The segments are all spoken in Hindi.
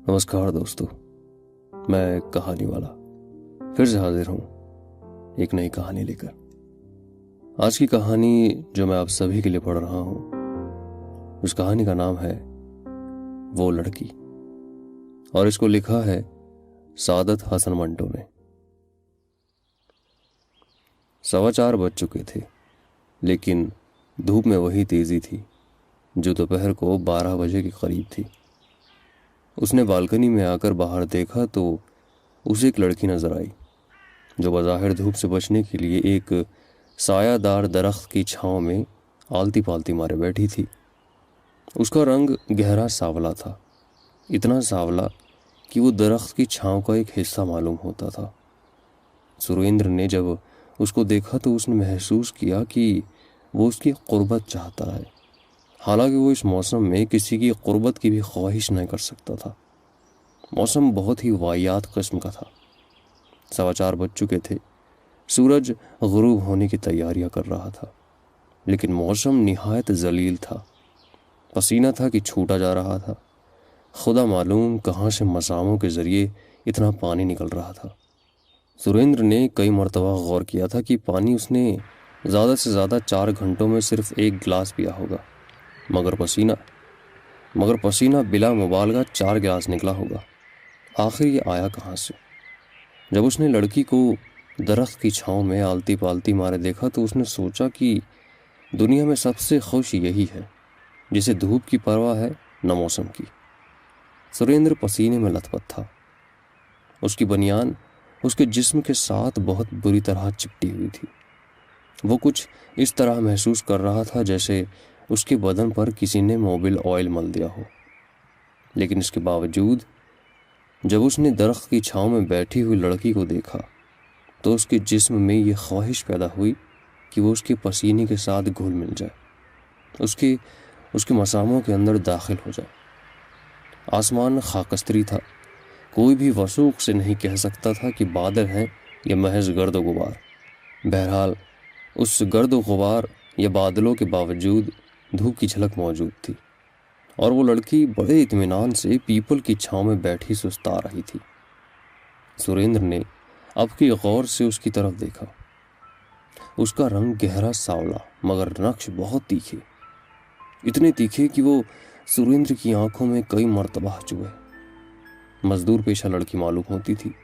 नमस्कार दोस्तों, मैं कहानी वाला फिर से हाजिर हूँ एक नई कहानी लेकर। आज की कहानी जो मैं आप सभी के लिए पढ़ रहा हूँ, उस कहानी का नाम है वो लड़की और इसको लिखा है सादत हसन मंटो ने। 4:15 बज चुके थे, लेकिन धूप में वही तेजी थी जो दोपहर को 12 बजे के करीब थी। उसने बालकनी में आकर बाहर देखा तो उसे एक लड़की नजर आई जो बज़ाहिर धूप से बचने के लिए एक सायादार दरख्त की छांव में आलती पालती मारे बैठी थी। उसका रंग गहरा सांवला था, इतना सांवला कि वो दरख्त की छांव का एक हिस्सा मालूम होता था। सुरेंद्र ने जब उसको देखा तो उसने महसूस किया कि वो उसकी कुर्बत चाहता है, हालांकि वो इस मौसम में किसी की कुर्बत की भी ख्वाहिश नहीं कर सकता था। मौसम बहुत ही वाहियात किस्म का था। 4:15 बज चुके थे, सूरज गुरूब होने की तैयारियां कर रहा था, लेकिन मौसम निहायत जलील था। पसीना था कि छूटा जा रहा था। खुदा मालूम कहाँ से मसामों के जरिए इतना पानी निकल रहा था। सुरेंद्र ने कई मरतबा गौर किया था कि पानी उसने ज़्यादा से ज़्यादा 4 घंटों में सिर्फ एक गिलास पिया होगा, मगर पसीना बिला मुबालगा 4 गिलास निकला होगा। आखिर ये आया कहाँ से? जब उसने लड़की को दरख्त की छांव में आलती पालती मारे देखा तो उसने सोचा कि दुनिया में सबसे खुश यही है जिसे धूप की परवाह है न मौसम की। सुरेंद्र पसीने में लथपथ था। उसकी बनियान उसके जिस्म के साथ बहुत बुरी तरह चिपटी हुई थी। वो कुछ इस तरह महसूस कर रहा था जैसे उसके बदन पर किसी ने मोबिल ऑयल मल दिया हो। लेकिन इसके बावजूद जब उसने दरख्त की छांव में बैठी हुई लड़की को देखा तो उसके जिस्म में ये ख्वाहिश पैदा हुई कि वो उसके पसीने के साथ घुल मिल जाए, उसके मसामों के अंदर दाखिल हो जाए। आसमान खाकस्तरी था। कोई भी वसूख से नहीं कह सकता था कि बादल हैं या महज गर्द गुबार। बहरहाल उस गर्द गुबार या बादलों के बावजूद धूप की झलक मौजूद थी और वो लड़की बड़े इत्मीनान से पीपल की छांव में बैठी सुस्ता रही थी। सुरेंद्र ने अब की गौर से उसकी तरफ देखा। उसका रंग गहरा सांवला, मगर नक्श बहुत तीखे, इतने तीखे कि वो सुरेंद्र की आंखों में कई मर्तबा चुभे। मजदूर पेशा लड़की मालूम होती थी।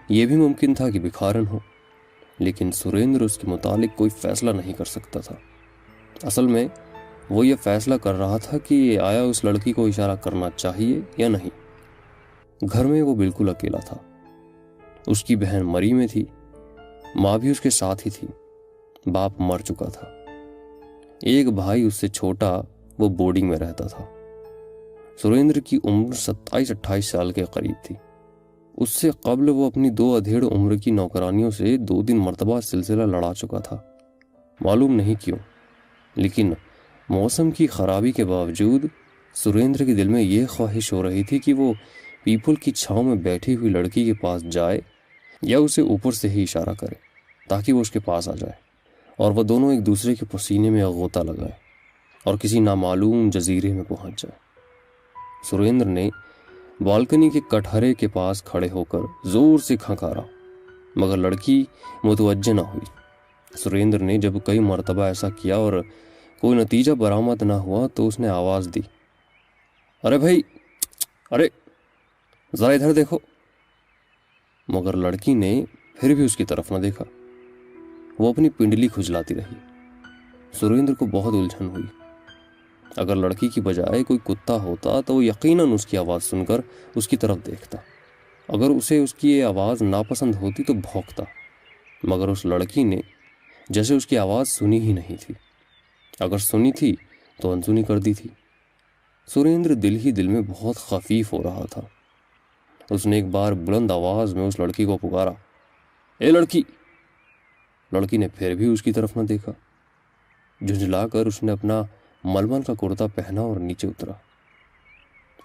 यह भी मुमकिन था कि भिखारन हो, लेकिन सुरेंद्र उसके मुतालिक कोई फैसला नहीं कर सकता था। असल में वो ये फैसला कर रहा था कि आया उस लड़की को इशारा करना चाहिए या नहीं। घर में वो बिल्कुल अकेला था। उसकी बहन मरी में थी, माँ भी उसके साथ ही थी। बाप मर चुका था। एक भाई उससे छोटा वो बोर्डिंग में रहता था। सुरेंद्र की उम्र 27-28 साल के करीब थी। उससे कब्ल वो अपनी 2 अधेड़ उम्र की नौकरानियों से 2-3 मरतबा सिलसिला लड़ा चुका था। मालूम नहीं क्यों, लेकिन मौसम की खराबी के बावजूद सुरेंद्र के दिल में यह ख्वाहिश हो रही थी कि वो पीपल की छांव में बैठी हुई लड़की के पास जाए या उसे ऊपर से ही इशारा करे ताकि वो उसके पास आ जाए और वह दोनों एक दूसरे के पसीने में गोता लगाए और किसी नामालूम जजीरे में पहुंच जाए। सुरेंद्र ने बालकनी के कटहरे के पास खड़े होकर जोर से खंकारा, मगर लड़की मुतवज्जे न हुई। सुरेंद्र ने जब कई मरतबा ऐसा किया और कोई नतीजा बरामद ना हुआ तो उसने आवाज दी, अरे भाई, अरे जरा इधर देखो। मगर लड़की ने फिर भी उसकी तरफ न देखा। वो अपनी पिंडली खुजलाती रही। सुरेंद्र को बहुत उलझन हुई। अगर लड़की की बजाय कोई कुत्ता होता तो वो यकीनन उसकी आवाज़ सुनकर उसकी तरफ देखता। अगर उसे उसकी ये आवाज़ नापसंद होती तो भौंकता, मगर उस लड़की ने जैसे उसकी आवाज़ सुनी ही नहीं थी। अगर सुनी थी तो अनसुनी कर दी थी। सुरेंद्र दिल ही दिल में बहुत खफीफ हो रहा था। उसने एक बार बुलंद आवाज़ में उस लड़की को पुकारा, ए लड़की। लड़की ने फिर भी उसकी तरफ न देखा। झुंझलाकर उसने अपना मलमल का कुर्ता पहना और नीचे उतरा।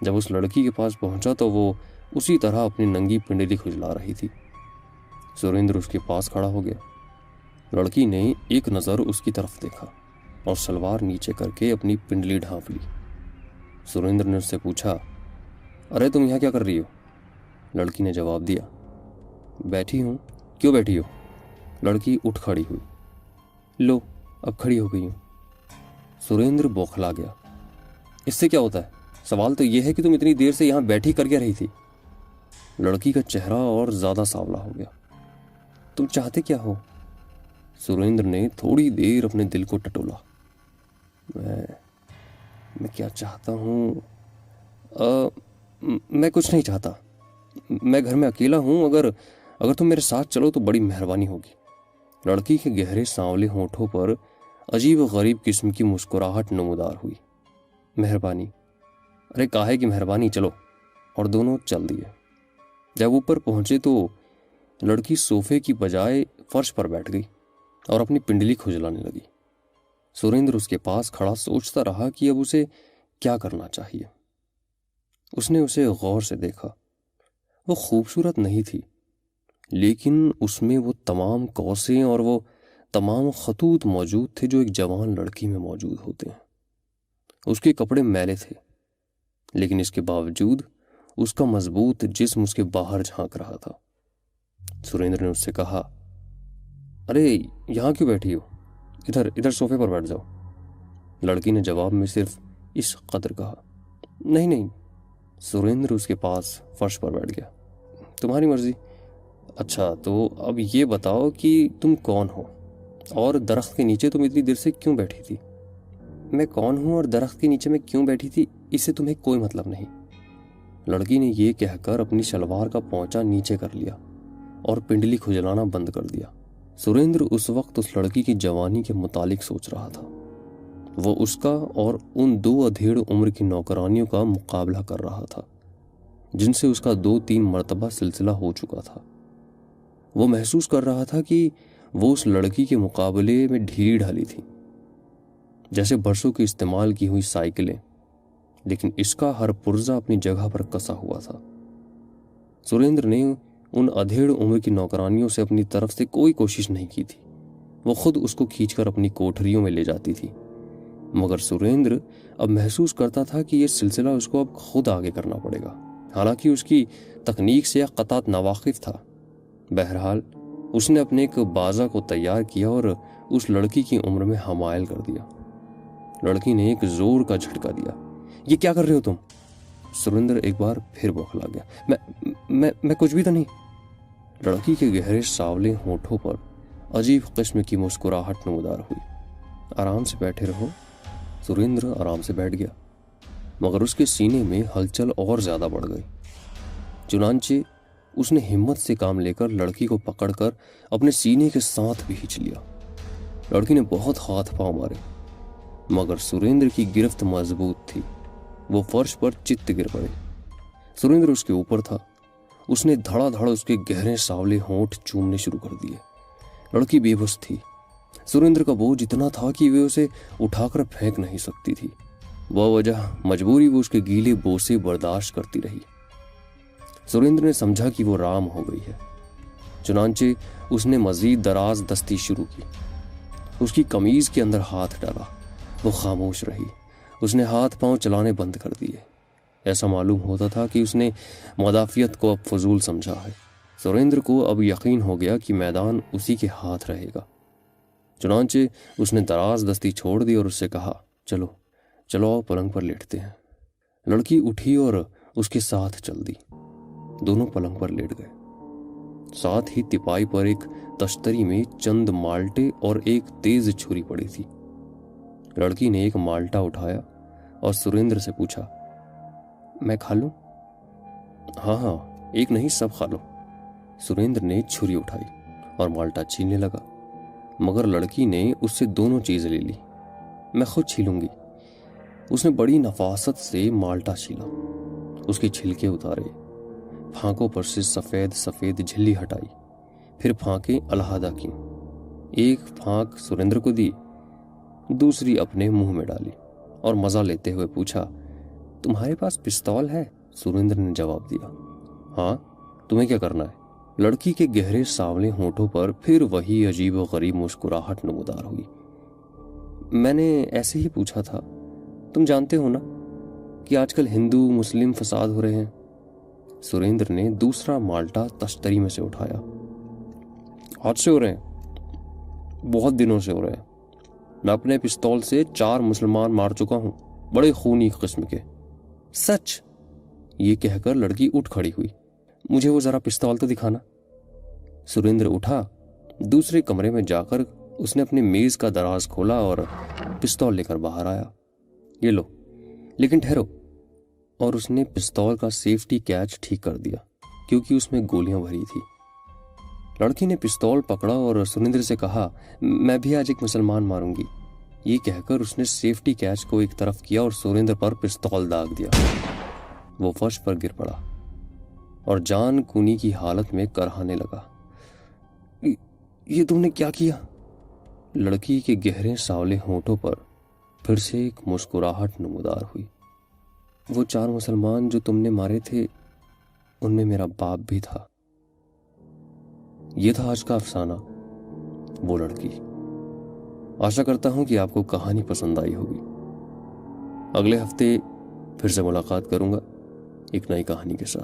जब उस लड़की के पास पहुंचा तो वो उसी तरह अपनी नंगी पिंडली खुजला रही थी। सुरेंद्र उसके पास खड़ा हो गया। लड़की ने एक नज़र उसकी तरफ देखा और सलवार नीचे करके अपनी पिंडली ढांप ली। सुरेंद्र ने उससे पूछा, अरे तुम यहाँ क्या कर रही हो? लड़की ने जवाब दिया, बैठी हूँ। क्यों बैठी हो? लड़की उठ खड़ी हुई। लो, अब खड़ी हो गई हूँ। सुरेंद्र बौखला गया। इससे क्या होता है? सवाल तो यह है कि तुम इतनी देर से यहाँ बैठी कर क्या रही थी? लड़की का चेहरा और ज्यादा सांवला हो गया। तुम चाहते क्या हो? सुरेंद्र ने थोड़ी देर अपने दिल को टटोला। मैं क्या चाहता हूँ? मैं कुछ नहीं चाहता। मैं घर में अकेला हूं। अगर तुम मेरे साथ चलो तो बड़ी मेहरबानी होगी। लड़की के गहरे सांवले होठों पर अजीब गरीब किस्म की मुस्कुराहट नमूदार हुई। मेहरबानी? अरे काहे की मेहरबानी, चलो। और दोनों चल दिए। जब ऊपर पहुंचे तो लड़की सोफे की बजाय फर्श पर बैठ गई और अपनी पिंडली खुजलाने लगी। सुरेंद्र उसके पास खड़ा सोचता रहा कि अब उसे क्या करना चाहिए। उसने उसे गौर से देखा। वो खूबसूरत नहीं थी, लेकिन उसमें वो तमाम कौसें और वो तमाम खतूत मौजूद थे जो एक जवान लड़की में मौजूद होते हैं। उसके कपड़े मैले थे, लेकिन इसके बावजूद उसका मजबूत जिस्म उसके बाहर झांक रहा था। सुरेंद्र ने उससे कहा, अरे यहाँ क्यों बैठी हो? इधर इधर सोफे पर बैठ जाओ। लड़की ने जवाब में सिर्फ इस कदर कहा, नहीं नहीं। सुरेंद्र उसके पास फर्श पर बैठ गया। तुम्हारी मर्जी। अच्छा, तो अब ये बताओ कि तुम कौन हो और दरख्त के नीचे तुम इतनी देर से क्यों बैठी थी? मैं कौन हूं और दरख्त के नीचे मैं क्यों बैठी थी, इससे तुम्हें कोई मतलब नहीं। लड़की ने यह कहकर अपनी शलवार का पोंचा नीचे कर लिया और पिंडली खुजलाना बंद कर दिया। सुरेंद्र उस वक्त उस लड़की की जवानी के मुतालिक सोच रहा था। वो उसका और उन 2 अधेड़ उम्र की नौकरानियों का मुकाबला कर रहा था जिनसे उसका 2-3 मर्तबा सिलसिला हो चुका था। वो महसूस कर रहा था कि वो उस लड़की के मुकाबले में ढीली ढाली थी, जैसे बरसों की इस्तेमाल की हुई साइकिलें, लेकिन इसका हर पुर्जा अपनी जगह पर कसा हुआ था। सुरेंद्र ने उन अधेड़ उम्र की नौकरानियों से अपनी तरफ से कोई कोशिश नहीं की थी। वो खुद उसको खींचकर अपनी कोठरियों में ले जाती थी, मगर सुरेंद्र अब महसूस करता था कि यह सिलसिला उसको अब खुद आगे करना पड़ेगा। हालांकि उसकी तकनीक से कतात नावाकिफ था। बहरहाल उसने अपने एक बाजा को तैयार किया और उस लड़की की उम्र में हमायल कर दिया। लड़की ने एक जोर का झटका दिया। ये क्या कर रहे हो तुम? सुरेंद्र एक बार फिर बौखला गया। मैं कुछ भी तो नहीं। लड़की के गहरे सावले होठों पर अजीब किस्म की मुस्कुराहट नमूदार हुई। आराम से बैठे रहो। सुरेंद्र आराम से बैठ गया, मगर उसके सीने में हलचल और ज्यादा बढ़ गई। चुनांचे उसने हिम्मत से काम लेकर लड़की को पकड़कर अपने सीने के साथ भी खींच लिया। लड़की ने बहुत हाथ पांव मारे, मगर सुरेंद्र की गिरफ्त मजबूत थी। वो फर्श पर चित्त गिर पड़े। सुरेंद्र उसके ऊपर था। उसने धड़ाधड़ उसके गहरे सावले होंठ चूमने शुरू कर दिए। लड़की बेबस थी। सुरेंद्र का बोझ इतना था कि वे उसे उठाकर फेंक नहीं सकती थी। वह वजह मजबूरी वो उसके गीले बोसे बर्दाश्त करती रही। सुरेंद्र ने समझा कि वो राम हो गई है। चुनांचे उसने मजीद दराज दस्ती शुरू की। उसकी कमीज के अंदर हाथ डाला। वो खामोश रही। उसने हाथ पांव चलाने बंद कर दिए। ऐसा मालूम होता था कि उसने मदाफियत को अब फजूल समझा है। सुरेंद्र को अब यकीन हो गया कि मैदान उसी के हाथ रहेगा। चुनांचे उसने दराज दस्ती छोड़ दी और उससे कहा, चलो चलो आओ पलंग पर लेटते हैं। लड़की उठी और उसके साथ चल दी। दोनों पलंग पर लेट गए। साथ ही तिपाई पर एक तश्तरी में चंद माल्टे और एक तेज छुरी पड़ी थी। लड़की ने एक माल्टा उठाया और सुरेंद्र से पूछा, मैं खा लूं? हाँ हाँ, एक नहीं सब खा लो। सुरेंद्र ने छुरी उठाई और माल्टा छीलने लगा, मगर लड़की ने उससे दोनों चीजें ले ली। मैं खुद छीलूंगी। उसने बड़ी नफासत से माल्टा छीला, उसके छिलके उतारे, फांकों पर से सफेद सफेद झिल्ली हटाई, फिर फांकें अलहदा की। एक फांक सुरेंद्र को दी, दूसरी अपने मुंह में डाली और मजा लेते हुए पूछा, तुम्हारे पास पिस्तौल है? सुरेंद्र ने जवाब दिया, हाँ, तुम्हें क्या करना है? लड़की के गहरे सांवले होठों पर फिर वही अजीब व गरीब मुस्कुराहट नमूदार हुई। मैंने ऐसे ही पूछा था, तुम जानते हो ना। कि आजकल हिंदू मुस्लिम फसाद हो रहे हैं। सुरेंद्र ने दूसरा माल्टा तश्तरी में से उठाया। आज से हो रहे हैं, बहुत दिनों से हो रहे हैं। मैं अपने पिस्तौल से 4 मुसलमान मार चुका हूं, बड़े खूनी किस्म के। सच? ये कहकर लड़की उठ खड़ी हुई। मुझे वो जरा पिस्तौल तो दिखाना। सुरेंद्र उठा। दूसरे कमरे में जाकर उसने अपनी मेज का दराज खोला और पिस्तौल लेकर बाहर आया। ये लो, लेकिन ठहरो। और उसने पिस्तौल का सेफ्टी कैच ठीक कर दिया, क्योंकि उसमें गोलियां भरी थी। लड़की ने पिस्तौल पकड़ा और सुरेंद्र से कहा, मैं भी आज एक मुसलमान मारूंगी। ये कहकर उसने सेफ्टी कैच को एक तरफ किया और सुरेंद्र पर पिस्तौल दाग दिया। वो फर्श पर गिर पड़ा और जान कूनी की हालत में करहाने लगा। ये तुमने क्या किया? लड़की के गहरे सांवले होठों पर फिर से एक मुस्कुराहट नमूदार हुई। वो 4 मुसलमान जो तुमने मारे थे, उनमें मेरा बाप भी था। यह था आज का अफसाना, वो लड़की। आशा करता हूं कि आपको कहानी पसंद आई होगी। अगले हफ्ते फिर से मुलाकात करूंगा एक नई कहानी के साथ।